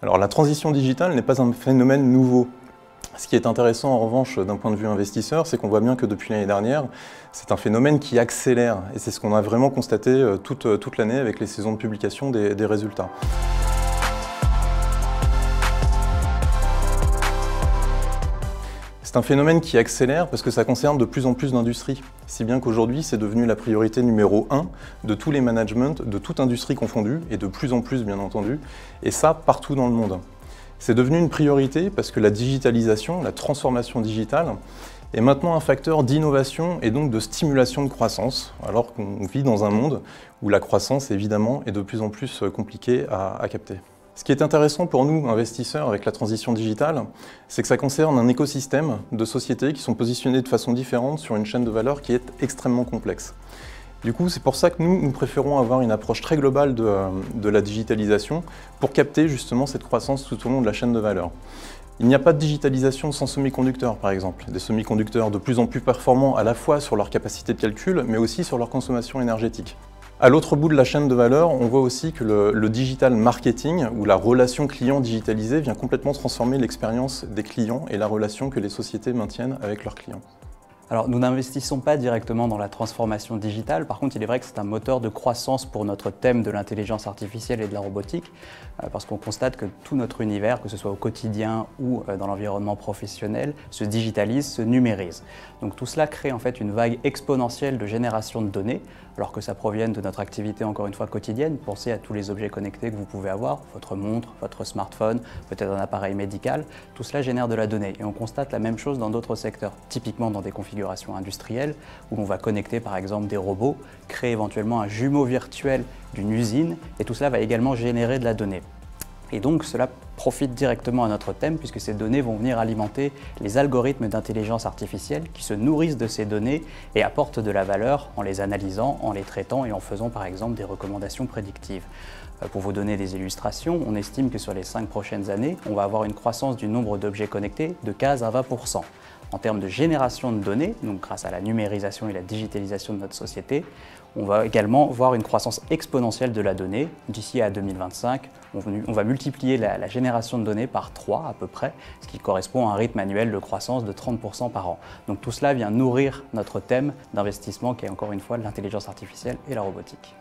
Alors la transition digitale n'est pas un phénomène nouveau. Ce qui est intéressant en revanche d'un point de vue investisseur, c'est qu'on voit bien que depuis l'année dernière, c'est un phénomène qui accélère. Et c'est ce qu'on a vraiment constaté toute l'année avec les saisons de publication des résultats. C'est un phénomène qui accélère parce que ça concerne de plus en plus d'industries. Si bien qu'aujourd'hui, c'est devenu la priorité numéro 1 de tous les managements, de toute industrie confondue, et de plus en plus bien entendu, et ça partout dans le monde. C'est devenu une priorité parce que la digitalisation, la transformation digitale, est maintenant un facteur d'innovation et donc de stimulation de croissance, alors qu'on vit dans un monde où la croissance, évidemment, est de plus en plus compliquée à capter. Ce qui est intéressant pour nous, investisseurs, avec la transition digitale, c'est que ça concerne un écosystème de sociétés qui sont positionnées de façon différente sur une chaîne de valeur qui est extrêmement complexe. Du coup, c'est pour ça que nous préférons avoir une approche très globale de la digitalisation pour capter justement cette croissance tout au long de la chaîne de valeur. Il n'y a pas de digitalisation sans semi-conducteurs, par exemple. Des semi-conducteurs de plus en plus performants à la fois sur leur capacité de calcul, mais aussi sur leur consommation énergétique. À l'autre bout de la chaîne de valeur, on voit aussi que le digital marketing, ou la relation client digitalisée, vient complètement transformer l'expérience des clients et la relation que les sociétés maintiennent avec leurs clients. Alors, nous n'investissons pas directement dans la transformation digitale. Par contre, il est vrai que c'est un moteur de croissance pour notre thème de l'intelligence artificielle et de la robotique, parce qu'on constate que tout notre univers, que ce soit au quotidien ou dans l'environnement professionnel, se digitalise, se numérise. Donc tout cela crée en fait une vague exponentielle de génération de données, alors que ça provienne de notre activité encore une fois quotidienne. Pensez à tous les objets connectés que vous pouvez avoir, votre montre, votre smartphone, peut-être un appareil médical. Tout cela génère de la donnée et on constate la même chose dans d'autres secteurs, typiquement dans des configurations industrielles où on va connecter par exemple des robots, créer éventuellement un jumeau virtuel d'une usine et tout cela va également générer de la donnée. Et donc cela profite directement à notre thème puisque ces données vont venir alimenter les algorithmes d'intelligence artificielle qui se nourrissent de ces données et apportent de la valeur en les analysant, en les traitant et en faisant par exemple des recommandations prédictives. Pour vous donner des illustrations, on estime que sur les 5 prochaines années, on va avoir une croissance du nombre d'objets connectés de 15 à 20%. En termes de génération de données, donc grâce à la numérisation et la digitalisation de notre société, on va également voir une croissance exponentielle de la donnée. D'ici à 2025, on va multiplier la génération de données par 3 à peu près, ce qui correspond à un rythme annuel de croissance de 30% par an. Donc tout cela vient nourrir notre thème d'investissement qui est encore une fois l'intelligence artificielle et la robotique.